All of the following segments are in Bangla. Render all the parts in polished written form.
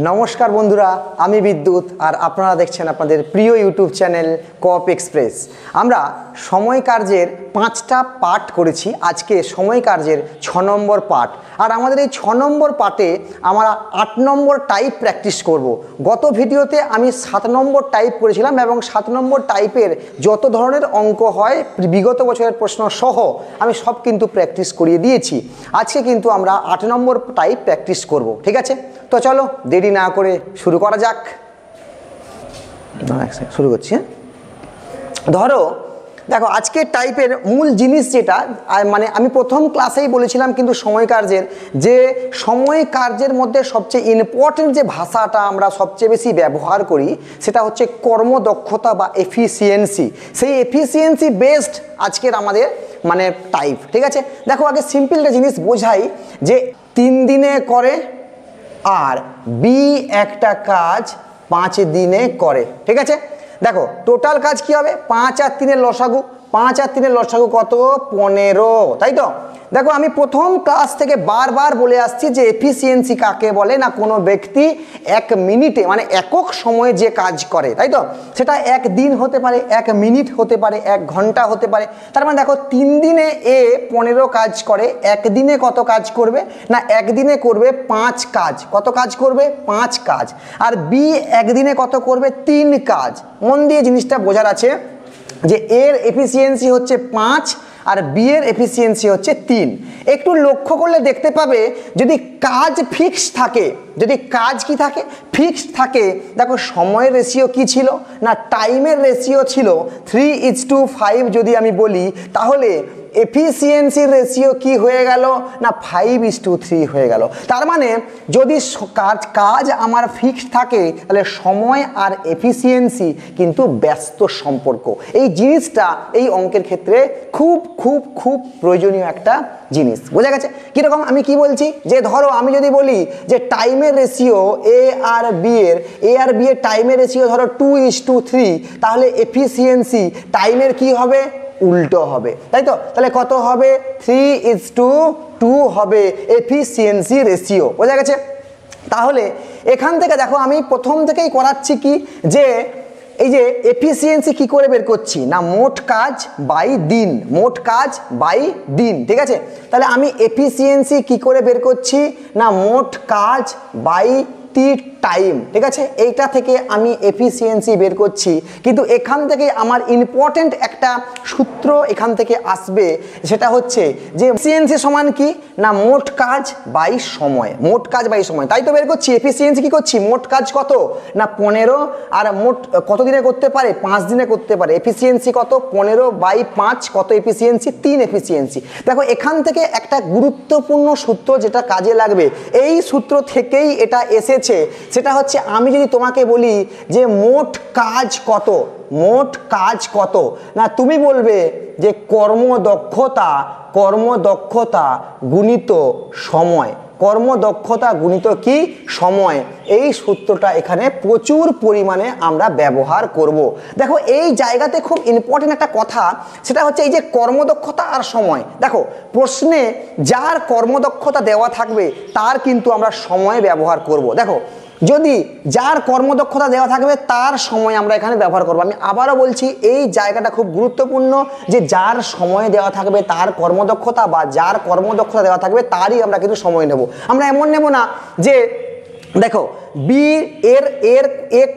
নমস্কার বন্ধুরা, আমি বিদ্যুৎ আর আপনারা দেখছেন আপনাদের প্রিয় ইউটিউব চ্যানেল কপ এক্সপ্রেস। আমরা সময় কার্যের 5টা পার্ট করেছি, আজকে সময় কার্যের 6 নম্বর পার্ট। আর আমাদের এই 6 নম্বর পার্টে আমরা 8 নম্বর টাইপ প্র্যাকটিস করব। গত ভিডিওতে আমি 7 নম্বর টাইপ করেছিলাম এবং 7 নম্বর টাইপের যত ধরনের অঙ্ক হয় বিগত বছরের প্রশ্ন সহ আমি সব কিন্তু প্র্যাকটিস করিয়ে দিয়েছি। আজকে কিন্তু আমরা 8 নম্বর টাইপ প্র্যাকটিস করব, ঠিক আছে? তো চলো দেরি না করে শুরু করা যাক। শুরু করছি। ধরো দেখো, আজকের টাইপের মূল জিনিস যেটা, মানে আমি প্রথম ক্লাসেই বলেছিলাম কিন্তু সময় কার্যের, যে সময় কার্যের মধ্যে সবচেয়ে ইম্পর্টেন্ট যে ভাষাটা আমরা সবচেয়ে বেশি ব্যবহার করি সেটা হচ্ছে কর্মদক্ষতা বা এফিসিয়েন্সি। সেই এফিসিয়েন্সি বেসড আজকের আমাদের মানে টাইপ, ঠিক আছে? দেখো আগে সিম্পল একটা জিনিস বোঝাই, যে 3 দিনে করে আর বি একটা কাজ 5 দিনে করে, ঠিক আছে? দেখো টোটাল কাজ কি হবে? 5 আর 3 লসাগু, 5 আর 3 লসাগু কত? 15, তাই তো? দেখো আমি প্রথম ক্লাস থেকে বারবার বলে আসছি যে এফিসিয়েন্সি কাকে বলে না, কোনো ব্যক্তি 1 মিনিটে মানে একক সময়ে যে কাজ করে, তাই তো? সেটা 1 দিন হতে পারে, 1 মিনিট হতে পারে, 1 ঘন্টা হতে পারে। তার মানে দেখো 3 দিনে এ 15 কাজ করে, 1 দিনে কত কাজ করবে না 1 দিনে করবে 5 কাজ। কত কাজ করবে? 5 কাজ। আর বি 1 দিনে কত করবে? 3 কাজ। মন দিয়ে জিনিসটা বোঝার আছে যে এর এফিসিয়েন্সি হচ্ছে 5 আর বি এর এফিসিয়েন্সি হচ্ছে 3। একটু লক্ষ্য করলে দেখতে পাবে যদি কাজ ফিক্সড থাকে, যদি কাজ কি থাকে? ফিক্সড থাকে। দেখো সময়ের রেশিও কি ছিল না টাইমের রেশিও ছিল 3:5 যদি আমি বলি, তাহলে এফিসিয়েন্সির রেশিও কি হয়ে গেল না 5:3 হয়ে গেল। তার মানে যদি কাজ আমার ফিক্সড থাকে তাহলে সময় আর এফিসিয়েন্সি কিন্তু ব্যস্ত সম্পর্ক। এই জিনিসটা এই অঙ্কের ক্ষেত্রে খুব খুব খুব প্রয়োজনীয় একটা জিনিস। বোঝা গেছে কীরকম? আমি কি বলছি, যে ধরো আমি যদি বলি যে টাইমের রেশিও এ আর বি এর টাইমের রেশিও ধরো 2:3, তাহলে এফিসিয়েন্সি টাইমের কি হবে? উল্টো হবে, তাই তো? তাহলে কত হবে? 3:2 হবে এফিসিয়েন্সি রেশিও। বোঝা গেছে? তাহলে এখান থেকে দেখো আমি প্রথম থেকেই করাচ্ছি কি, যে এই যে এফিসিয়েন্সি কি করে বের করছি না মোট কাজ বাই দিন, মোট কাজ বাই দিন, ঠিক আছে? তাহলে আমি এফিসিয়েন্সি কি করে বের করছি না মোট কাজ বাই টাইম, ঠিক আছে? এইটা থেকে আমি এফিসিয়েন্সি বের করছি। কিন্তু এখান থেকে আমার ইম্পর্টেন্ট একটা সূত্র এখান থেকে আসবে, সেটা হচ্ছে যে এফিসিয়েন্সি সমান কি না মোট কাজ বাই সময়, মোট কাজ বাই সময়। তাই তো বের করছি এফিসিয়েন্সি কি করছি, মোট কাজ কত না 15, আর মোট কত দিনে করতে পারে? 5 দিনে করতে পারে। এফিসিয়েন্সি কত? 15/5 কত এফিসিয়েন্সি? 3 এফিসিয়েন্সি। দেখো এখান থেকে একটা গুরুত্বপূর্ণ সূত্র যেটা কাজে লাগবে, এই সূত্র থেকেই এটা এসেছে। সেটা হচ্ছে আমি যদি তোমাকে বলি যে মোট কাজ কত, মোট কাজ কত, না তুমি বলবে যে কর্মদক্ষতা গুণিত সময়, কর্মদক্ষতা গুণিত কি? সময়। এই সূত্রটা এখানে প্রচুর পরিমাণে আমরা ব্যবহার করব। দেখো এই জায়গাতে খুব ইম্পর্টেন্ট একটা কথা, সেটা হচ্ছে এই যে কর্মদক্ষতা আর সময়। দেখো প্রশ্নে যার কর্মদক্ষতা দেওয়া থাকবে তার কিন্তু আমরা সময় ব্যবহার করব। দেখো যদি যার কর্মদক্ষতা দেওয়া থাকবে তার সময় আমরা এখানে ব্যবহার করবো। আমি আবারও বলছি এই জায়গাটা খুব গুরুত্বপূর্ণ, যে যার সময় দেওয়া থাকবে তার কর্মদক্ষতা বা যার কর্মদক্ষতা দেওয়া থাকবে তারই আমরা কিন্তু সময় নেব। আমরা এমন নেব না যে দেখো বি এর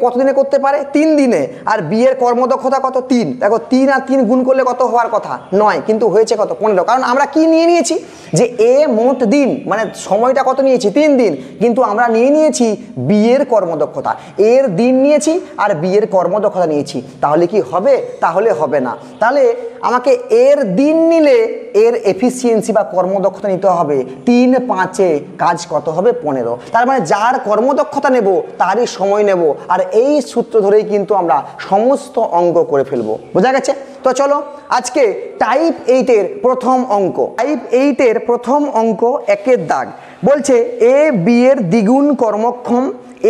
কত দিনে করতে পারে? 3 দিনে। আর বি এর কর্মদক্ষতা কত? 3। দেখো 3 আর 3 গুণ করলে কত হওয়ার কথা? 9, কিন্তু হয়েছে কত? 15। কারণ আমরা কি নিয়ে নিয়েছি যে এ মোট দিন মানে সময়টা কত নিয়েছি? 3 দিন, কিন্তু আমরা নিয়ে নিয়েছি বি এর কর্মদক্ষতা, এর দিন নিয়েছি আর বি এর কর্মদক্ষতা নিয়েছি। তাহলে কি হবে? তাহলে হবে না। তাহলে আমাকে এর দিন নিলে এর এফিসিয়েন্সি বা কর্মদক্ষতা নিতে হবে 3/5 কাজ কত হবে? 15। তার মানে যার কর্মদক্ষতা নেব তারই সময় নেব। আর এই সূত্র ধরেই কিন্তু আমরা সমস্ত অঙ্ক করে ফেলবো। বোঝা গেছে? তো চলো আজকে টাইপ 8-এর প্রথম অঙ্ক। টাইপ 8-এর প্রথম অঙ্ক 1-এর দাগ বলছে এ বি এর দ্বিগুণ কর্মক্ষম,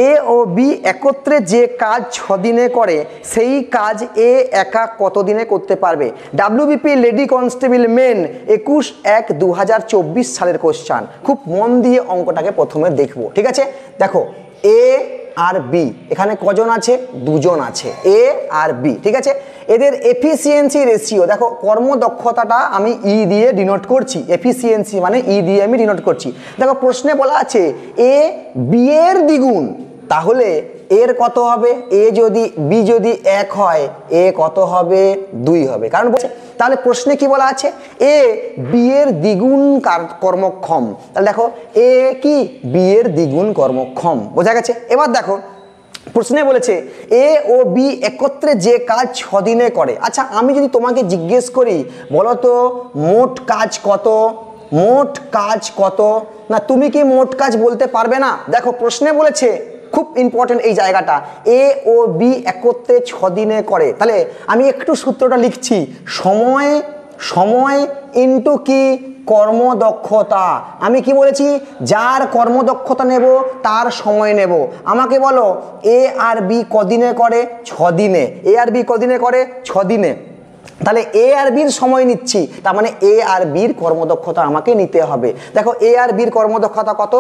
এ ও বি একত্রে যে কাজ 6 দিনে করে সেই কাজ এ একা কত দিনে করতে পারবে? ডাব্লিউবিপি লেডি কনস্টেবল মেন 21/1/2024 সালের কোশ্চান। খুব মন দিয়ে অঙ্কটাকে প্রথমে দেখবো, ঠিক আছে? দেখো এ আর বি, এখানে কজন আছে? দুজন আছে, এ আর বি, ঠিক আছে। এদের এফিসিয়েন্সি রেশিও দেখো, কর্মদক্ষতাটা আমি ই দিয়ে ডিনোট করছি, এফিসিয়েন্সি মানে ই দিয়ে আমি ডিনোট করছি। দেখো প্রশ্নে বলা আছে এ বি এর দ্বিগুণ, তাহলে এর কত হবে? এ যদি বি যদি 1 হয়, এ কত হবে? 2 হবে। কারণ বলছে, তাহলে প্রশ্নে কি বলা আছে? এ বি এর দ্বিগুণ কর্মক্ষম। তাহলে দেখো এ কি বি এর দ্বিগুণ কর্মক্ষম, বোঝা গেছে? এবার দেখো প্রশ্নে বলেছে এ ও বি একত্রে যে কাজ 6 দিনে করে। আচ্ছা আমি যদি তোমাকে জিজ্ঞেস করি বলো তো মোট কাজ কত? মোট কাজ কত? না তুমি কি মোট কাজ বলতে পারবে না? দেখো প্রশ্নে বলেছে, খুব ইম্পর্টেন্ট এই জায়গাটা, এ ও বি একত্রে 6 দিনে করে। তাহলে আমি একটু সূত্রটা লিখছি, সময় ইন্টু কি? কর্মদক্ষতা। আমি কি বলেছি? যার কর্মদক্ষতা নেব তার সময় নেব। আমাকে বলো এ আর বি কদিনে করে? 6 দিনে। এ আর বি কদিনে করে? 6 দিনে। তাহলে এ আর বির সময় নিচ্ছি, তার মানে এ আর বির কর্মদক্ষতা আমাকে নিতে হবে। দেখো এ আর বির কর্মদক্ষতা কত?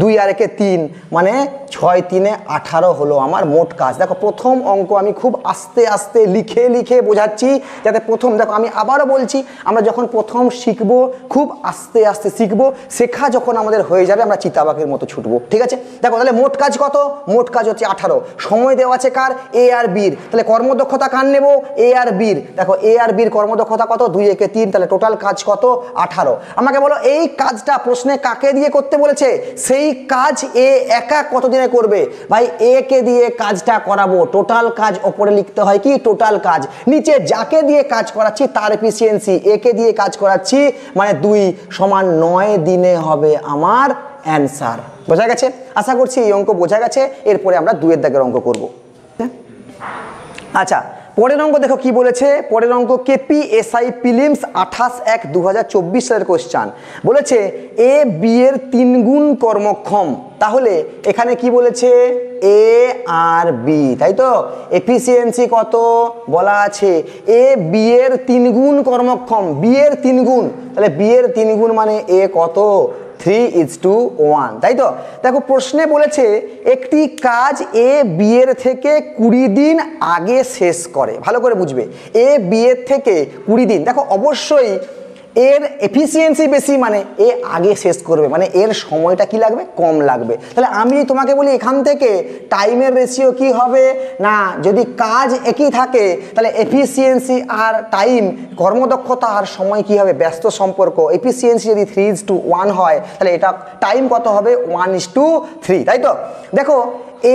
2 আর 1 3, মানে 6 3 18 হলো আমার মোট কাজ। দেখো প্রথম অঙ্ক আমি খুব আস্তে আস্তে লিখে বোঝাচ্ছি, যাতে প্রথম, দেখো আমি আবারও বলছি, আমরা যখন প্রথম শিখবো খুব আস্তে আস্তে শিখবো, শেখা যখন আমাদের হয়ে যাবে আমরা চিতাবাঘের মতো ছুটবো, ঠিক আছে? দেখো তাহলে মোট কাজ কত? মোট কাজ হচ্ছে 18। সময় দেওয়া আছে কার? এ আর বির। তাহলে কর্মদক্ষতা কার নেব? এ আর বির। দেখো এ আর বির কর্মদক্ষতা কত? 2 1 3, তাহলে টোটাল কাজ কত? 18। আমাকে বলো এই কাজটা প্রশ্নে কাকে দিয়ে করতে বলেছে? সেই কাজ এ একা কত দিনে করবে? ভাই এ কে দিয়ে কাজটা করাবো, টোটাল কাজ ওপরে লিখতে হয় কি? টোটাল কাজ। নিচে যাকে দিয়ে কাজ করাচ্ছি তার এফিসিয়েন্সি, এ কে দিয়ে কাজ করাচ্ছি মানে 2 সমান 9 দিনে হবে আমার অ্যান্সার। বোঝা গেছে? আশা করছি এই অঙ্ক বোঝা গেছে। এরপরে আমরা 2 এর দাগের অঙ্ক করব। আচ্ছা পরের অঙ্ক দেখো কি বলেছে। পরের অঙ্ক কেপিএসআই প্রিলিমস 28/1/2024 সালের কোশ্চান। বলেছে এ বি এর 3 গুণ কর্মক্ষম। তাহলে এখানে কি বলেছে? এ আর বি, তাই তো? এফিসিয়েন্সি কত বলা আছে? এ বি এর 3 গুণ কর্মক্ষম, বি এর 3 গুণ। তাহলে বি এর 3 গুণ মানে এ কত? 3:1, তাই তো? দেখো প্রশ্নে বলেছে একটি কাজ এ বি এর থেকে 20 দিন আগে শেষ করে। ভালো করে বুঝবে, এ বি এর থেকে 20 দিন। দেখো অবশ্যই এর এফিসিয়েন্সি বেশি মানে এ আগে শেষ করবে, মানে এর সময়টা কি লাগবে? কম লাগবে। তাহলে আমি তোমাকে বলি এখান থেকে টাইমের রেশিও কি হবে না, যদি কাজ একই থাকে তাহলে এফিসিয়েন্সি আর টাইম, কর্মদক্ষতা আর সময় কি হবে? ব্যস্ত সম্পর্ক। এফিসিয়েন্সি যদি 3:1 হয় তাহলে এটা টাইম কত হবে? 1:3, তাই তো? দেখো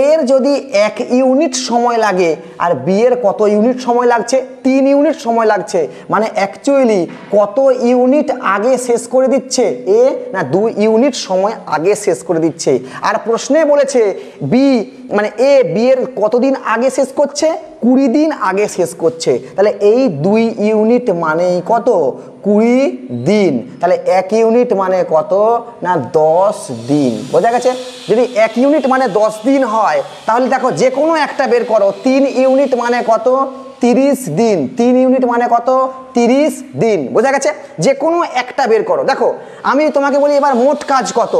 এর যদি 1 ইউনিট সময় লাগে আর বি এর কত ইউনিট সময় লাগছে? 3 ইউনিট সময় লাগছে, মানে অ্যাকচুয়ালি কত ইউনিট আগে শেষ করে দিচ্ছে? এ না 2 ইউনিট সময় আগে শেষ করে দিচ্ছে। আর প্রশ্নে বলেছে বি মানে এ বি এর কতদিন আগে শেষ করছে? 20 দিন আগে শেষ করছে। তাহলে এই 2 ইউনিট মানেই কত? 20 দিন। তাহলে 1 ইউনিট মানে কত না 10 দিন। বোঝা গেছে? যদি 1 ইউনিট মানে 10 দিন হয় তাহলে দেখো যে কোনো একটা বের করো। 3 ইউনিট মানে কত? 30 দিন। 3 ইউনিট মানে কত? 30 দিন। বোঝা গেছে? যে কোনো একটা বের করো। দেখো আমি তোমাকে বলি এবার মোট কাজ কত?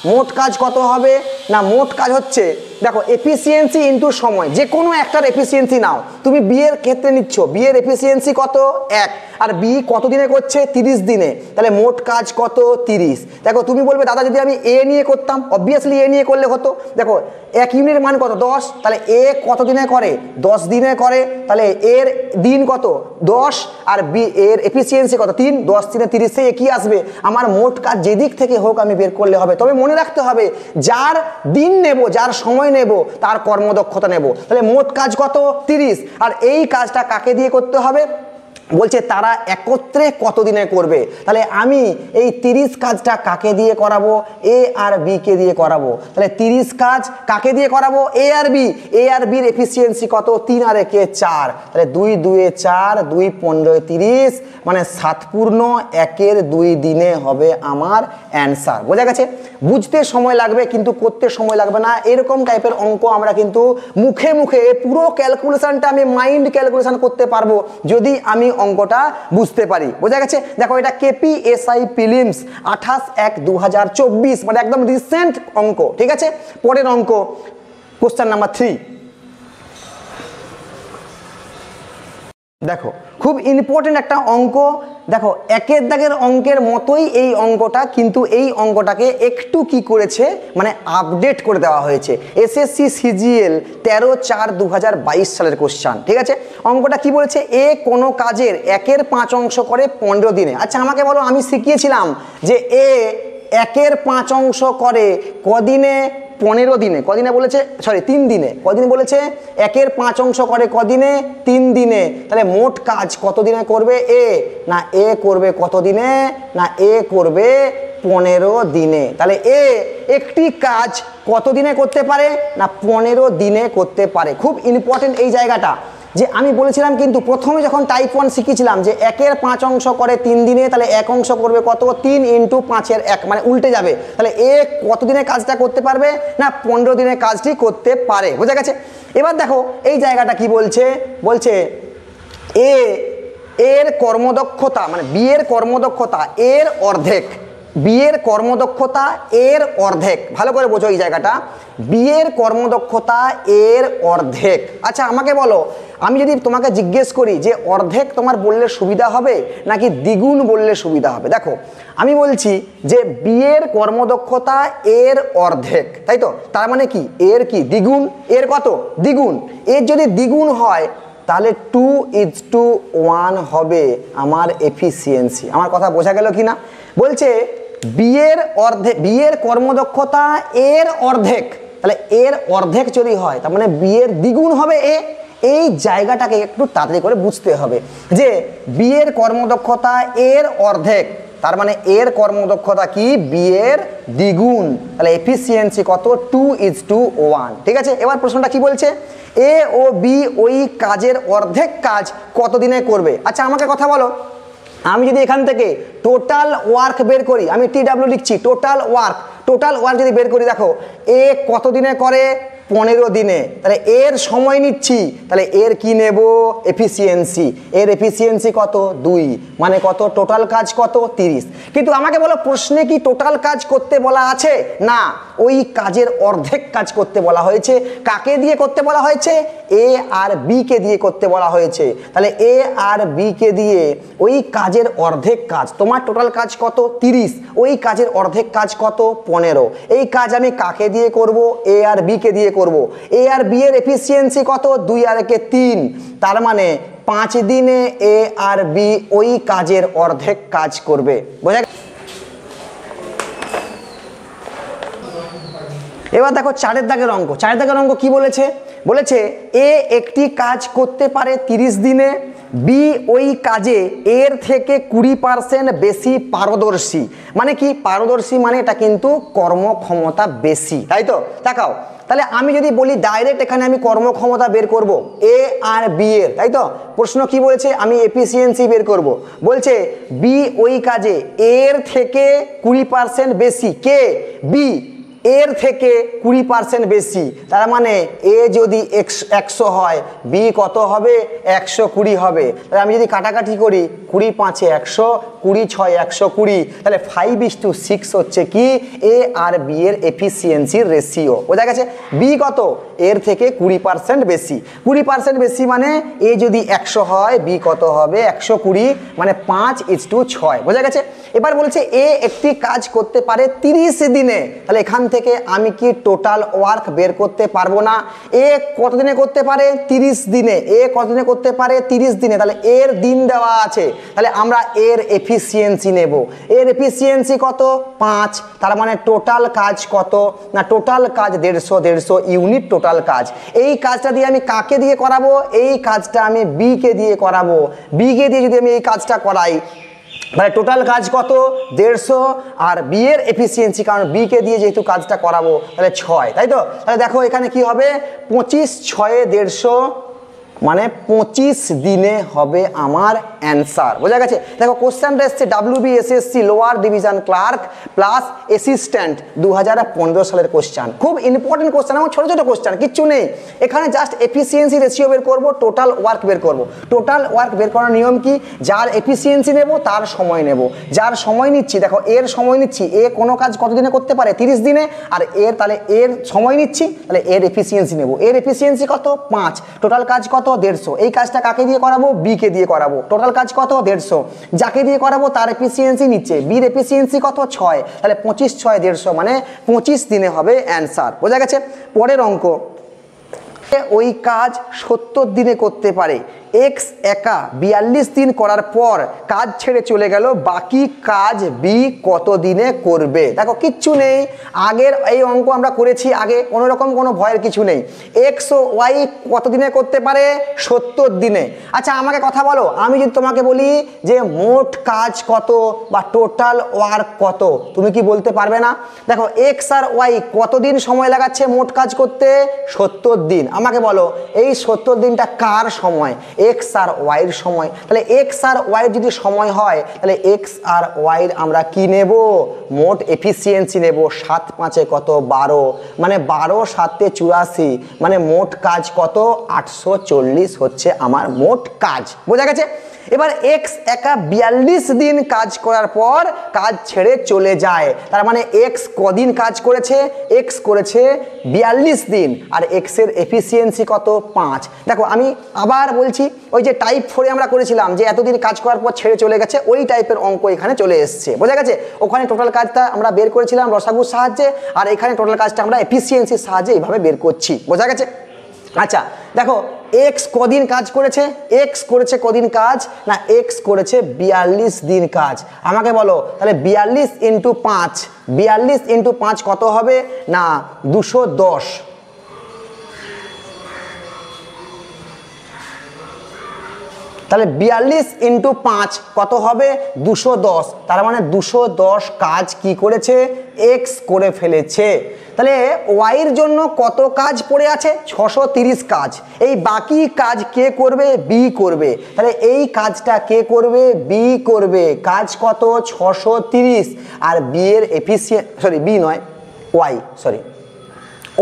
মোট কাজ কত হবে না? মোট কাজ হচ্ছে, দেখো এফিসিয়েন্সি ইনটু সময়, যে কোনো একটার এফিসিয়েন্সি নাও। তুমি বি এর ক্ষেত্রে নিচ্ছ, বি এর এফিসিয়েন্সি কত? 1, আর বি কত দিনে করছে? 30 দিনে। তাহলে মোট কাজ কত? 30। দেখো তুমি বলবে দাদা যদি আমি এ নিয়ে করতাম, অবভিয়াসলি এ নিয়ে করলে হতো। দেখো 1 ইউনিটের মান কত? 10। তাহলে এ কত দিনে করে? 10 দিনে করে। তাহলে এর দিন কত? 10, আর বি এর এফিসিয়েন্সি কত? 3। 10 3 30, এ কি আসবে? আমার মোট কাজ যেদিক থেকে হোক আমি বের করলে হবে। তবে মনে রাখতে হবে যার দিন নেব, যার সময় নেব, তার কর্মদক্ষতা নেব। তাহলে মোট কাজ কত? 30। আর এই কাজটা কাকে দিয়ে করতে হবে? বলছে তারা একত্রে কত দিনে করবে। তাহলে আমি এই 30 কাজটা কাকে দিয়ে করাবো? এ আর বি কে দিয়ে করাবো। তাহলে 30 কাজ কাকে দিয়ে করাবো? এ আর বি। এ আর বির এফিসিয়েন্সি কত? 3 আর 1 4। তাহলে 2 2 4, 2 15 30, মানে 7/1 দিনে হবে আমার অ্যান্সার। বোঝা গেছে? বুঝতে সময় লাগবে কিন্তু করতে সময় লাগবে না। এরকম টাইপের অঙ্ক আমরা কিন্তু মুখে মুখে পুরো ক্যালকুলেশনটা আমি মাইন্ড ক্যালকুলেশন করতে পারবো যদি আমি অঙ্কটা বুঝতে পারি। বোঝা গেছে? দেখো এটা KPSI প্রিলিমস 28/1/2024, মানে একদম রিসেন্ট অঙ্ক। ঠিক আছে, পরের অঙ্ক কোশ্চেন নাম্বার 3। দেখো খুব ইম্পর্টেন্ট একটা অঙ্ক। দেখো একের দাগের অঙ্কের মতোই এই অঙ্কটা, কিন্তু এই অঙ্কটাকে একটু কি করেছে, মানে আপডেট করে দেওয়া হয়েছে। SSC CGL 13/4/2022 সালের কোশ্চান। ঠিক আছে, অঙ্কটা কি বলেছে, এ কোনো কাজের 1/5 অংশ করে 15 দিনে। আচ্ছা আমাকে বলো, আমি শিখিয়েছিলাম যে এ 1/5 অংশ করে কদিনে? 15 দিনে। কদিনে বলেছে? সরি 3 দিনে। কদিন বলেছে? 1/5 অংশ করে কদিনে? 3 দিনে। তাহলে মোট কাজ কত দিনে করবে এ? না এ করবে কত দিনে? না এ করবে 15 দিনে। তাহলে এ একটি কাজ কত দিনে করতে পারে? না 15 দিনে করতে পারে। খুব ইম্পর্টেন্ট এই জায়গাটা, যে আমি বলেছিলাম কিন্তু প্রথমে যখন টাইপ 1 শিখেছিলাম যে 1/5 অংশ করে 3 দিনে, তাহলে 1 অংশ করবে কত? 3 × 5/1, মানে উল্টে যাবে। তাহলে এ কত দিনে কাজটা করতে পারবে? না 15 দিনে কাজটি করতে পারে। বোঝা গেছে? এবার দেখো এই জায়গাটা কি বলছে, বলছে এ এর কর্মদক্ষতা, মানে বি এর কর্মদক্ষতা এর অর্ধেক। বি এর কর্মদক্ষতা এর অর্ধেক। ভালো করে বোঝো এই জায়গাটা, বি এর কর্মদক্ষতা এর অর্ধেক। আচ্ছা আমাকে বলো, আমি যদি তোমাকে জিজ্ঞেস করি যে অর্ধেক তোমার বললে সুবিধা হবে নাকি দ্বিগুণ বললে সুবিধা হবে? দেখো আমি বলছি যে বি এর কর্মদক্ষতা এর অর্ধেক, তাই তো? তার মানে কি এর কি দ্বিগুণ? এর কত? দ্বিগুণ। এর যদি দ্বিগুণ হয় তাহলে 2:1 হবে আমার এফিসিয়েন্সি। আমার কথা বোঝা গেল কি না? বলছে বিয়ের অর্ধেক, বিয়ের কর্মদক্ষতা এর অর্ধেক, তাহলে এর অর্ধেক যদি হয় তার মানে বিয়ের দ্বিগুণ হবে এ। এই জায়গাটাকে একটু তাড়াতাড়ি করে বুঝতে হবে যে বিয়ের কর্মদক্ষতা এর অর্ধেক, তার মানে এর কর্মদক্ষতা কি? বিয়ের দ্বিগুণ। তাহলে এফিসিয়েন্সি কত? 2:1। ঠিক আছে, এবার প্রশ্নটা কি বলছে, এ ও বি ওই কাজের অর্ধেক কাজ কত দিনে করবে? আচ্ছা আমাকে কথা বলো, আমি যদি এখান থেকে টোটাল ওয়ার্ক বের করি, আমি TW লিখছি, টোটাল ওয়ার্ক যদি বের করি, দেখো এ কত দিনে করে? 15 দিনে। তাহলে এর সময় নিচ্ছি, তাহলে এর কি নেব? এফিসিয়েন্সি। এর এফিসিয়েন্সি কত? 2, মানে কত? টোটাল কাজ কত? 30। কিন্তু আমাকে বলো প্রশ্নে কি টোটাল কাজ করতে বলা আছে? না, ওই কাজের অর্ধেক কাজ করতে বলা হয়েছে। কাকে দিয়ে করতে বলা হয়েছে? এ আর বি কে দিয়ে করতে বলা হয়েছে। তাহলে এ আর বি কে দিয়ে ওই কাজের অর্ধেক কাজ, তোমার টোটাল কাজ কত? 30, ওই কাজের অর্ধেক কাজ কত? 15। এই কাজ আমি কাকে দিয়ে করব? এ আর বি কে দিয়ে করব। এ আর বি এর এফিসিয়েন্সি কত? 2 আর 1 3, তার মানে 5 দিনে এ আর বি ওই কাজের অর্ধেক কাজ করবে। বোঝা গেল? এবার দেখো 4 দাগের অঙ্ক। 4 দাগের অঙ্ক কি বলেছে? বলেছে এ একটি কাজ করতে পারে 30 দিনে, বি ওই কাজে এর থেকে 20% বেশি পারদর্শী। মানে কি পারদর্শী? মানে এটা কিন্তু কর্মক্ষমতা বেশি, তাই তো? দেখাও, তাহলে আমি যদি বলি ডাইরেক্ট এখানে আমি কর্মক্ষমতা বের করব এ আর বি এর, তাই তো? প্রশ্ন কি বলেছে? আমি এফিসিয়েন্সি বের করব। বলছে বি ওই কাজে এর থেকে 20% বেশি। কে? বি। এর থেকে 20% বেশি, তার মানে এ যদি 100 হয়, বি কত হবে? 120 হবে। তাহলে আমি যদি কাটাকাটি করি, 20 5 100, 20 6 120, তাহলে 5:6 হচ্ছে কি এ আর বি এর এফিসিয়েন্সির রেশিও। বোঝা গেছে? বি কত? এর থেকে 20% বেশি। 20% বেশি মানে এ যদি 100 হয়, বি কত হবে? 120, মানে 5:6। বোঝা গেছে? এবার বলছে এ একটি কাজ করতে পারে 30 দিনে। তাহলে এখান থেকে আমি কি টোটাল ওয়ার্ক বের করতে পারবো না? এ কত দিনে করতে পারে? 30 দিনে। এ কত দিনে করতে পারে? 30 দিনে। তাহলে এর দিন দেওয়া আছে, তাহলে আমরা এর এফিসিয়েন্সি নেব। এর এফিসিয়েন্সি কত? 5। তার মানে টোটাল কাজ কত? না টোটাল কাজ 150 ইউনিট টোটাল কাজ। এই কাজটা দিয়ে আমি কাকে দিয়ে করাবো? এই কাজটা আমি বি কে দিয়ে করাবো। বি কে দিয়ে যদি আমি এই কাজটা করাই, মানে টোটাল কাজ কত? 150, আর বি এর এফিসিয়েন্সি, কারণ বি কে দিয়ে যেহেতু কাজটা করাবো, তাহলে 6, তাই তো? তাহলে দেখো এখানে কি হবে? 25 6 150, মানে 25 দিনে হবে আমার অ্যান্সার। বোঝা গেছে? দেখো কোশ্চেনটা এসছে WBSSC lower division clerk plus assistant 2015 সালের কোশ্চেন। খুব ইম্পর্টেন্ট কোশ্চেন এবং ছোটো ছোটো কোশ্চেন, কিচ্ছু নেই এখানে, জাস্ট এফিসিয়েন্সি রেশিও বের করবো, টোটাল ওয়ার্ক বের করবো। টোটাল ওয়ার্ক বের করার নিয়ম কি? যার এফিসিয়েন্সি নেব তার সময় নেব, যার সময় নিচ্ছি, দেখো এর সময় নিচ্ছি, এ কোনো কাজ কত দিনে করতে পারে? 30 দিনে। আর এর, তাহলে এর সময় নিচ্ছি, তাহলে এর এফিসিয়েন্সি নেব। এর এফিসিয়েন্সি কত? 5। টোটাল কাজ কত? 150। এই কাজটা কাকে দিয়ে করাবো? বি কে দিয়ে করাবো। টোটাল কাজ কত? 150। যাকে দিয়ে করাবো তার এফিসিয়েন্সি নিচ্ছে, বির এফিসিয়েন্সি কত? 6। তাহলে 25 × 6 150, মানে 25 দিনে হবে অ্যান্সার। বোঝা গেছে? পরের অঙ্ক, ওই কাজ 70 দিনে করতে পারে, এক্স একা 42 দিন করার পর কাজ ছেড়ে চলে গেল, বাকি কাজ বি কত দিনে করবে? দেখো কিচ্ছু নেই, আগের এই অঙ্ক আমরা করেছি আগে, কোনো রকম কোনো ভয়ের কিছু নেই। এক্স ও ওয়াই কত দিনে করতে পারে? 70 দিনে। আচ্ছা আমাকে কথা বলো, আমি যদি তোমাকে বলি যে মোট কাজ কত বা টোটাল ওয়ার্ক কত, তুমি কি বলতে পারবে না? দেখো এক্স আর ওয়াই কতদিন সময় লাগাচ্ছে মোট কাজ করতে? 70 দিন। আমাকে বলো এই 70 দিনটা কার সময়? এক্স আর ওয়াইয়ের সময়। তাহলে এক্স আর ওয়াইয়ের যদি সময় হয়, তাহলে এক্স আর ওয়াইয়ের আমরা কি নেব? মোট এফিসিয়েন্সি নেব। 7 × 5 কত? 12, মানে 12 × 7 = 84, মানে মোট কাজ কত? 840 হচ্ছে আমার মোট কাজ। বোঝা গেছে? এবার এক্স একা 42 দিন কাজ করার পর কাজ ছেড়ে চলে যায়, তার মানে এক্স কদিন কাজ করেছে? এক্স করেছে 42 দিন, আর এক্সের এফিসিয়েন্সি কত? 5। দেখো আমি আবার বলছি, ওই যে টাইপ 4 আমরা করেছিলাম যে এতদিন কাজ করার পর ছেড়ে চলে গেছে, ওই টাইপের অঙ্ক এখানে চলে এসছে। বোঝা গেছে? ওখানে টোটাল কাজটা আমরা বের করেছিলাম লসাগুর সাহায্যে, আর এখানে টোটাল কাজটা আমরা এফিসিয়েন্সির সাহায্যে এইভাবে বের করছি। বোঝা গেছে? আচ্ছা দেখো এক্স কদিন কাজ করেছে? এক্স করেছে কদিন কাজ? না এক্স করেছে 42 দিন কাজ। আমাকে বলো তাহলে 42 × 5, 42 × 5 কত হবে? না 210। তাহলে 42 × 5 কত হবে? 210। তার মানে 210 কাজ কি করেছে? এক্স করে ফেলেছে। তাহলে ওয়াইয়ের জন্য কত কাজ পড়ে আছে? 630 কাজ। এই বাকি কাজ কে করবে? বি করবে। তাহলে এই কাজটা কে করবে? বি করবে। কাজ কত? 630। আর বি এর বি নয় ওয়াই,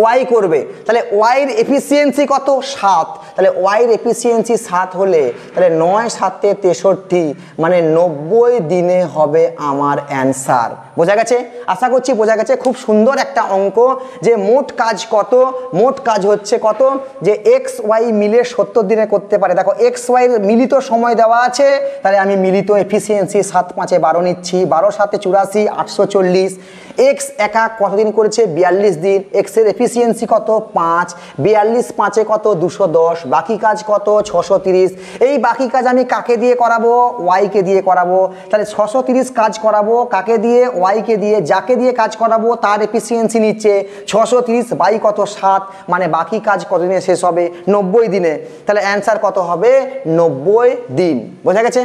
ওয়াই করবে। তাহলে ওয়াইয়ের এফিসিয়েন্সি কত? 7। তাহলে ওয়াইয়ের এফিসিয়েন্সি 7 হলে তাহলে 9 × 7 = 63, মানে 90 দিনে হবে আমার অ্যান্সার। বোঝা গেছে? আশা করছি বোঝা গেছে। খুব সুন্দর একটা অঙ্ক, যে মোট কাজ কত? মোট কাজ হচ্ছে কত? যে এক্স ওয়াই মিলে 70 দিনে করতে পারে। দেখো এক্স ওয়াইয়ের মিলিত সময় দেওয়া আছে, তাহলে আমি মিলিত এফিসিয়েন্সি 7 × 5 = 12 নিচ্ছি, 12 × 7 = 84, 840। এক্স একা কতদিন করেছে? 42 দিন। এক্সের এফিসিয়েন্সি কত? 5। 42 × 5 কত? 210। বাকি কাজ কত? 630। এই বাকি কাজ আমি কাকে দিয়ে করাবো? ওয়াইকে দিয়ে করাবো। তাহলে 630 কাজ করাবো কাকে দিয়ে? ওয়াইকে দিয়ে। যাকে দিয়ে কাজ করাবো তার এফিসিয়েন্সি নিচ্ছে 630 বাই কত? 7, মানে বাকি কাজ কত দিনে শেষ হবে? 90 দিনে। তাহলে অ্যান্সার কত হবে? 90 দিন। বোঝা গেছে?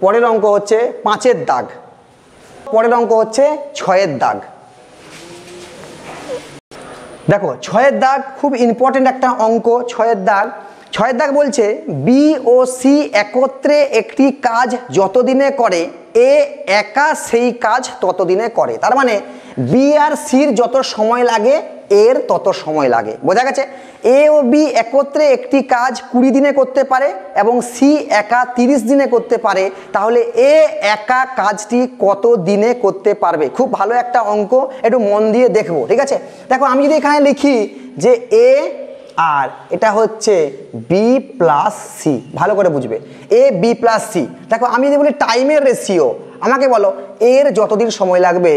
পরের অঙ্ক হচ্ছে 5-এর দাগ। পরের অঙ্ক হচ্ছে 6-এর দাগ। দেখো 6-এর দাগ খুব ইম্পর্টেন্ট একটা অঙ্ক। 6-এর দাগ বলছে বি ও সি একত্রে একটি কাজ যতদিনে করে, এ একা সেই কাজ ততদিনে করে। তার মানে বি আর সির যত সময় লাগে এর তত সময় লাগে। বোঝা গেছে? এ ও বি একত্রে একটি কাজ 20 দিনে করতে পারে এবং সি একা 30 দিনে করতে পারে, তাহলে এ একা কাজটি কত দিনে করতে পারবে? খুব ভালো একটা অঙ্ক, একটু মন দিয়ে দেখবো। ঠিক আছে? দেখো আমি যদি এখানে লিখি যে এ আর এটা হচ্ছে বি প্লাস সি, ভালো করে বুঝবে, এ বি প্লাস সি। দেখো আমি যদি বলি টাইমের রেশিও, আমাকে বলো এর যতদিন সময় লাগবে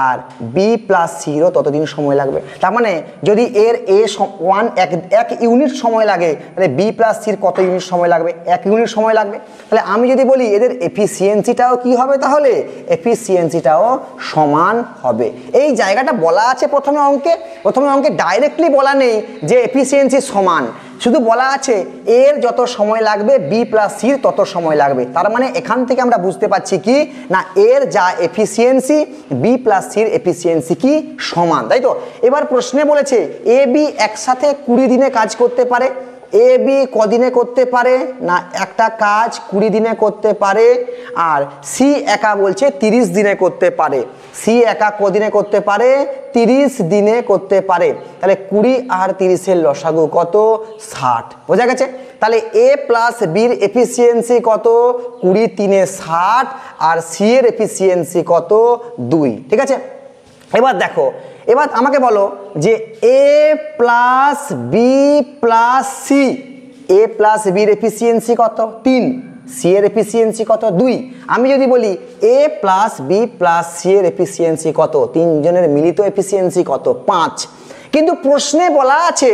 আর বি প্লাস সিরও ততদিন সময় লাগবে। তার মানে যদি এর এক ইউনিট সময় লাগে, তাহলে বি প্লাস সির কত ইউনিট সময় লাগবে? 1 ইউনিট সময় লাগবে। তাহলে আমি যদি বলি এদের এফিসিয়েন্সিটাও কি হবে? তাহলে এফিসিয়েন্সিটাও সমান হবে। এই জায়গাটা বলা আছে প্রথমে অঙ্কে ডাইরেক্টলি বলা নেই যে এফিসিয়েন্সি সমান, শুধু বলা আছে এর যত সময় লাগবে বি প্লাস সির তত সময় লাগবে। তার মানে এখান থেকে আমরা বুঝতে পারছি কি না, এর যা এফিসিয়েন্সি বি প্লাস সির এফিসিয়েন্সি কি সমান, তাই তো? এবার প্রশ্নে বলেছে এ বি একসাথে 20 দিনে কাজ করতে পারে, এ বি কদিনে করতে পারে না একটা কাজ 20 দিনে করতে পারে, আর সি একা বলছে 30 দিনে করতে পারে। সি একা কদিনে করতে পারে 30 দিনে করতে পারে। তাহলে 20 আর 30-এর লসাগু কত 60, বোঝা গেছে। তাহলে এ প্লাস বির এফিসিয়েন্সি কত 20 3 60 আর সি এর এফিসিয়েন্সি কত 2, ঠিক আছে। এবার দেখো, এবার আমাকে বলো যে এ প্লাস বি প্লাস সি, এ প্লাস বির এফিসিয়েন্সি কত 3, সি এর এফিসিয়েন্সি কত 2। আমি যদি বলি এ প্লাস বি প্লাস সি এর এফিসিয়েন্সি কত, তিনজনের মিলিত এফিসিয়েন্সি কত 5, কিন্তু প্রশ্নে বলা আছে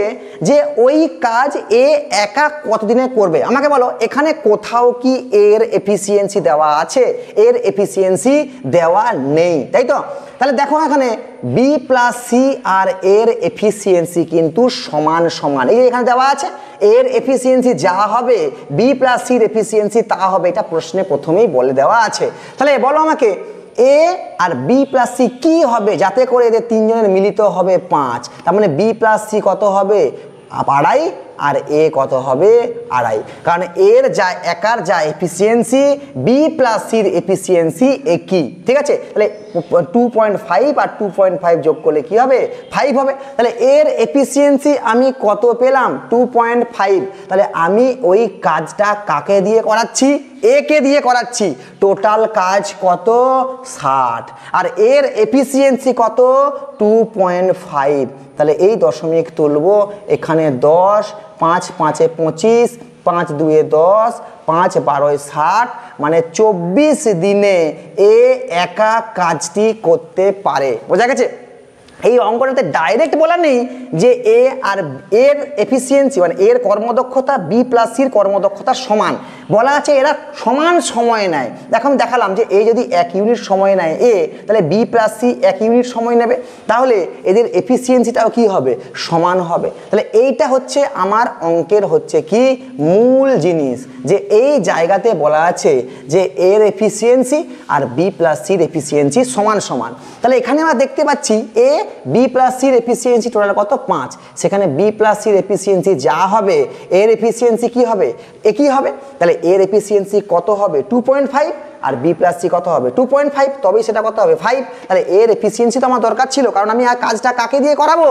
যে ওই কাজ এ একা কতদিনে করবে। আমাকে বলো এখানে কোথাও কি এর এফিসিয়েন্সি দেওয়া আছে? এর এফিসিয়েন্সি দেওয়া নেই, তাই তো। তাহলে দেখো এখানে বি প্লাস সি আর এর এফিসিয়েন্সি কিন্তু সমান সমান, এই এখানে দেওয়া আছে এর এফিসিয়েন্সি যা হবে বি প্লাস সির এফিসিয়েন্সি তা হবে, এটা প্রশ্নে প্রথমেই বলে দেওয়া আছে। তাহলে বলো আমাকে এ আর বি প্লাস সি কী হবে যাতে করে এদের তিনজনের মিলিত হবে 5, তার মানে বি প্লাস সি কত হবে 2.5 আর এ কত হবে 2.5, কারণ এর যা একার যা এফিসিয়েন্সি বি প্লাস সির এফিসিয়েন্সি একই, ঠিক আছে। তাহলে 2.5 আর 2.5 যোগ করলে কি হবে 5 হবে। তাহলে এর এফিসিয়েন্সি আমি কত পেলাম 2.5, তাহলে আমি ওই কাজটা কাকে দিয়ে করাচ্ছি? এ কে দিয়ে করাচ্ছি। টোটাল কাজ কত 60 আর এর এফিসিয়েন্সি কত 2.5, তাহলে এই দশমিক তুলবো এখানে 10, 5 5 25, 5 2 10, 5 12 60, মানে 24 দিনে এ একা কাজটি করতে পারে, বোঝা গেছে। এই অঙ্কটাতে ডাইরেক্ট বলা নেই যে এ আর এর এফিসিয়েন্সি মানে এর কর্মদক্ষতা বি প্লাস সির কর্মদক্ষতা সমান, বলা আছে এরা সমান সময় নেয়। দেখো আমি দেখালাম যে এ যদি 1 ইউনিট সময় নেয় এ, তাহলে বি প্লাস সি 1 ইউনিট সময় নেবে, তাহলে এদের এফিসিয়েন্সিটাও কি হবে সমান হবে। তাহলে এইটা হচ্ছে আমার অঙ্কের হচ্ছে কি মূল জিনিস, যে এই জায়গাতে বলা আছে যে এর এফিসিয়েন্সি আর বি প্লাস সির এফিসিয়েন্সি সমান সমান। তাহলে এখানে আমরা দেখতে পাচ্ছি A B plus sir efficiency total কত 5, সেখানে বি প্লাস সির এফিসিয়েন্সি যা হবে এর এফিসিয়েন্সি কি হবে একই হবে। তাহলে এর এফিসিয়েন্সি কত হবে 2.5 আর বি প্লাস সি কত হবে 2.5, তবেই সেটা কত হবে 5। তাহলে এর এফিসিয়েন্সি তো আমার দরকার ছিল, কারণ আমি আর কাজটা কাকে দিয়ে করাবো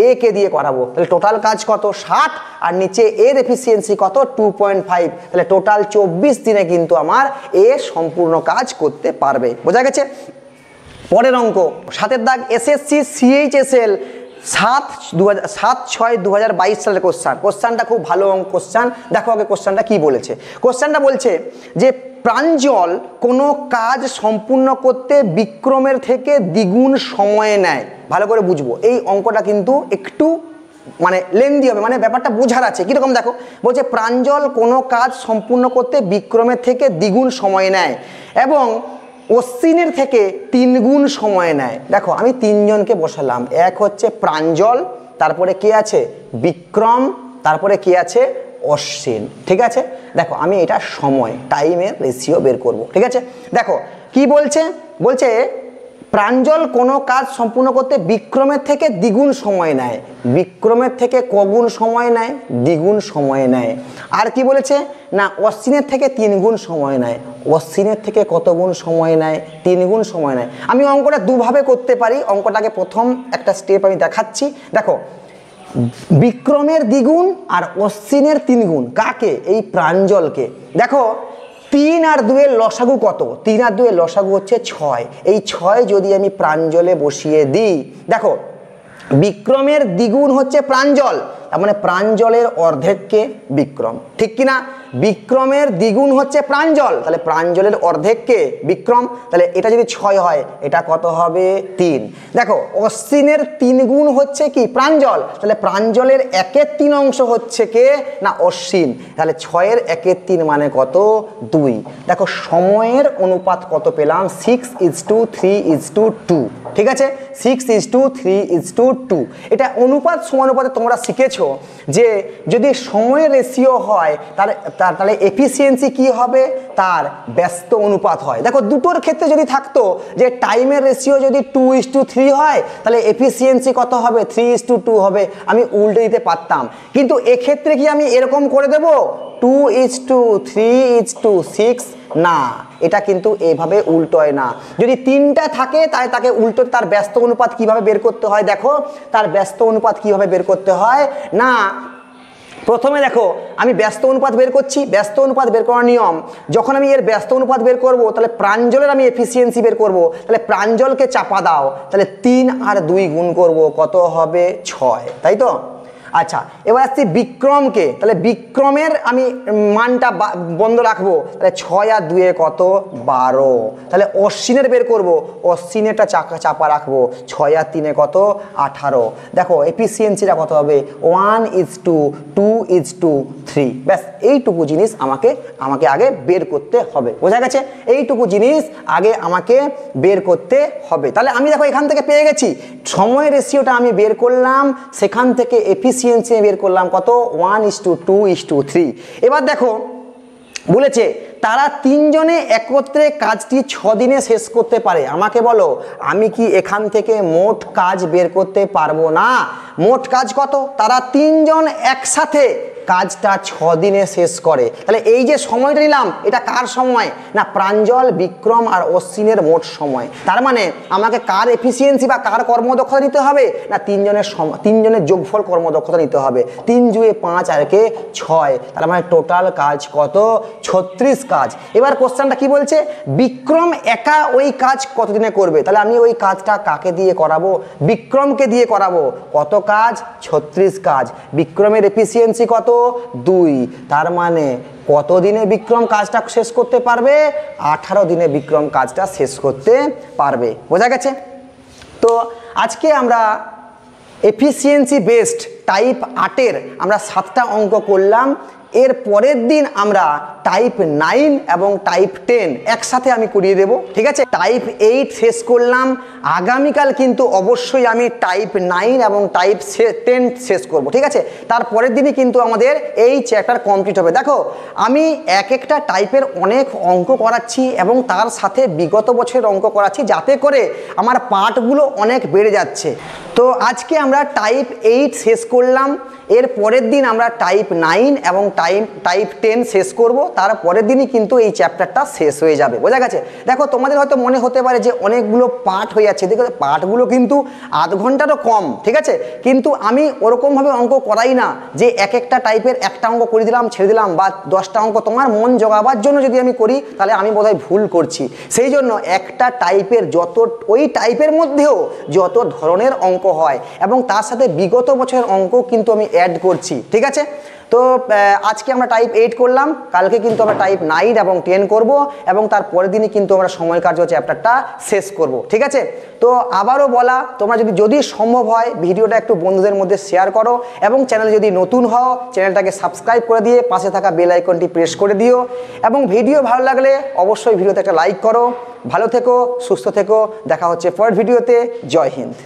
এ কে দিয়ে করাবো। তাহলে টোটাল কাজ কত 60 আর নিচে এর এফিসিয়েন্সি কত 2.5, তাহলে টোটাল 24 দিনে কিন্তু আমার এ সম্পূর্ণ কাজ করতে পারবে, বোঝা গেছে। পরের অঙ্ক 7-এর দাগ এসএসসি সিএইচএসএল 7/6/2022 সালের কোশ্চানটা খুব ভালো কোশ্চান। দেখো আগে কোশ্চানটা কি বলেছে। কোশ্চানটা বলছে যে প্রাঞ্জল কোনো কাজ সম্পূর্ণ করতে বিক্রমের থেকে দ্বিগুণ সময় নেয়। ভালো করে বুঝবো, এই অঙ্কটা কিন্তু একটু মানে লেন্দি হবে, মানে ব্যাপারটা বোঝার আছে কীরকম। দেখো বলছে প্রাঞ্জল কোনো কাজ সম্পূর্ণ করতে বিক্রমের থেকে দ্বিগুণ সময় নেয় এবং অশ্বিনের থেকে 3 গুণ সময় নেয়। দেখো আমি তিনজনকে বসালাম, এক হচ্ছে প্রাঞ্জল, তারপরে কে আছে বিক্রম, তারপরে কে আছে অশ্বিন, ঠিক আছে। দেখো আমি এটা সময় টাইমের রেশিও বের করব, ঠিক আছে। দেখো কি বলছে, বলছে প্রাঞ্জল কোনো কাজ সম্পূর্ণ করতে বিক্রমের থেকে দ্বিগুণ সময় নেয়। বিক্রমের থেকে কগুণ সময় নেয়? দ্বিগুণ সময় নেয়। আর কি বলেছে না অশ্বিনের থেকে 3 গুণ সময় নেয়। অশ্বিনের থেকে কত গুণ সময় নেয়? 3 গুণ সময় নেয়। আমি অঙ্কটা দুভাবে করতে পারি, অঙ্কটাকে প্রথম একটা স্টেপ আমি দেখাচ্ছি। দেখো বিক্রমের দ্বিগুণ আর অশ্বিনের 3 গুণ, কাকে? এই প্রাঞ্জলকে। দেখো 3 আর 2 এর লসাগু কত? 3 আর 2 এর লসাগু হচ্ছে 6। এই 6 যদি আমি প্রাঞ্জলে বসিয়ে দিই, দেখো বিক্রমের দ্বিগুণ হচ্ছে প্রাঞ্জল, তার মানে প্রাঞ্জলের অর্ধেককে বিক্রম, ঠিক কিনা? বিক্রমের দ্বিগুণ হচ্ছে প্রাঞ্জল, তাহলে প্রাঞ্জলের অর্ধেককে বিক্রম, তাহলে এটা যদি 6 হয় এটা কত হবে 3। দেখো অশ্বিনের 3 গুণ হচ্ছে কি প্রাঞ্জল, তাহলে প্রাঞ্জলের 1/3 অংশ হচ্ছে কে না অশ্বিন, তাহলে 6-এর 1/3 মানে কত 2। দেখো সময়ের অনুপাত কত পেলাম 6:3:2, ঠিক আছে 6:3:2। এটা অনুপাত সমানুপাতে তোমরা শিখেছো যে যদি সময়ের রেশিও হয় তার তাহলে এফিসিয়েন্সি কি হবে, তার ব্যস্ত অনুপাত হয়। দেখো দুটোর ক্ষেত্রে যদি থাকতো যে টাইমের রেশিও যদি 2:3 হয় তাহলে এফিসিয়েন্সি কত হবে, 3:2 হবে, আমি উল্টে দিতে পারতাম। কিন্তু এক্ষেত্রে কি আমি এরকম করে দেব 2:3:6? না, এটা কিন্তু এভাবে উল্টোয় না। যদি 3টা থাকে তাহলে তাকে উল্টো তার ব্যস্ত অনুপাত কিভাবে বের করতে হয়, দেখো তার ব্যস্ত অনুপাত কিভাবে বের করতে হয় না, প্রথমে দেখো আমি ব্যস্ত অনুপাত বের করছি। ব্যস্ত অনুপাত বের করার নিয়ম, যখন আমি এর ব্যস্ত অনুপাত বের করব তাহলে প্রাঞ্জলের আমি এফিসিয়েন্সি বের করব, তাহলে প্রাঞ্জলকে চাপা দাও, তাহলে 3 আর 2 গুণ করব, কত হবে 6, তাই তো? আচ্ছা, এবার আসছি বিক্রমকে, তাহলে বিক্রমের আমি মানটা বন্ধ রাখবো, তাহলে 6 আর 2 কত 12। তাহলে অশ্বিনের বের করব, অশ্বিনেরটা চাপা রাখবো, 6 আর 3 কত 18। দেখো এফিসিয়েন্সিটা কত হবে 1:2:3। ব্যাস এইটুকু জিনিস আমাকে আগে বের করতে হবে, বোঝা গেছে? এইটুকু জিনিস আগে আমাকে বের করতে হবে। তাহলে আমি দেখো এখান থেকে পেয়ে গেছি সময় রেশিওটা আমি বের করলাম, সেখান থেকে এফিসিয়েন্সি বের করলাম কত 1:2:3। এবার দেখো বলেছে তারা 3 জনে একত্রে কাজটি 6 দিনে শেষ করতে পারে। আমাকে বলো আমি কি এখান থেকে মোট কাজ বের করতে পারবো না? মোট কাজ কত, তারা 3 জন একসাথে কাজটা 6 দিনে শেষ করে। তাহলে এই যে সময়টা নিলাম এটা কার সময় না, প্রাঞ্জল, বিক্রম আর অশ্বিনের মোট সময়। তার মানে আমাকে কার এফিসিয়েন্সি বা কার কর্মদক্ষতা নিতে হবে না, 3 জনের যোগফল কর্মদক্ষতা নিতে হবে। 3 × 5 আর 6, তার মানে টোটাল কাজ কত 36 কাজ। এবার কোশ্চেনটা কি বলছে, বিক্রম একা ওই কাজ কতদিনে করবে? তাহলে আমি ওই কাজটা কাকে দিয়ে করাবো, বিক্রমকে দিয়ে করাবো। কত কাজ 36 কাজ। বিক্রমের এফিসিয়েন্সি কত 2, তার মানে কত দিনে বিক্রম কাজটা শেষ করতে পারবে, 18 দিনে বিক্রম কাজটা শেষ করতে পারবে, বোঝা গেছে? তো আজকে আমরা এফিসিয়েন্সি বেসড টাইপ 8-এর আমরা 7টা অঙ্ক করলাম। এর পরের দিন আমরা টাইপ 9 এবং টাইপ 10 একসাথে আমি করিয়ে দেব, ঠিক আছে? টাইপ 8 শেষ করলাম, আগামীকাল কিন্তু অবশ্যই আমি টাইপ 9 এবং টাইপ 10 শেষ করব, ঠিক আছে? তারপরের দিনই কিন্তু আমাদের এই চ্যাপ্টার কমপ্লিট হবে। দেখো আমি একটা টাইপের অনেক অঙ্ক করাচ্ছি এবং তার সাথে বিগত বছরের অঙ্ক করাচ্ছি, যাতে করে আমার পার্টগুলো অনেক বেড়ে যাচ্ছে। তো আজকে আমরা টাইপ 8 শেষ করলাম, এর পরের দিন আমরা টাইপ 9 এবং টাইপ 10 শেষ করব। তার পরের দিনই কিন্তু এই চ্যাপ্টারটা শেষ হয়ে যাবে, বোঝা গেছে? দেখো তোমাদের হয়তো মনে হতে পারে যে অনেকগুলো পার্ট হয়ে যাচ্ছে, দেখো পার্টগুলো কিন্তু আধ ঘন্টারও কম, ঠিক আছে? কিন্তু আমি ওরকমভাবে অঙ্ক করাই না যে একটা টাইপের একটা অঙ্ক করে দিলাম ছেড়ে দিলাম, বা 10টা অঙ্ক তোমার মন জোগাবার জন্য যদি আমি করি তাহলে আমি বোধহয় ভুল করছি। সেই জন্য একটা টাইপের ওই টাইপের মধ্যেও যত ধরনের অঙ্ক হয় এবং তার সাথে বিগত বছরের অঙ্ক কিন্তু আমি অ্যাড করছি, ঠিক আছে? তো আজকে আমরা টাইপ 8 করলাম, কালকে কিন্তু আমরা টাইপ 9 এবং 10 করব এবং তার পরের দিনই কিন্তু আমরা সময় কার্য চ্যাপ্টারটা শেষ করব, ঠিক আছে? তো আবারও বলা, তোমরা যদি সম্ভব হয় ভিডিওটা একটু বন্ধুদের মধ্যে শেয়ার করো এবং চ্যানেল যদি নতুন হও চ্যানেলটাকে সাবস্ক্রাইব করে দিয়ে পাশে থাকা বেল আইকনটি প্রেস করে দিও এবং ভিডিও ভালো লাগলে অবশ্যই ভিডিওতে একটা লাইক করো। ভালো থেকো, সুস্থ থেকো, দেখা হচ্ছে পরের ভিডিওতে। জয় হিন্দ।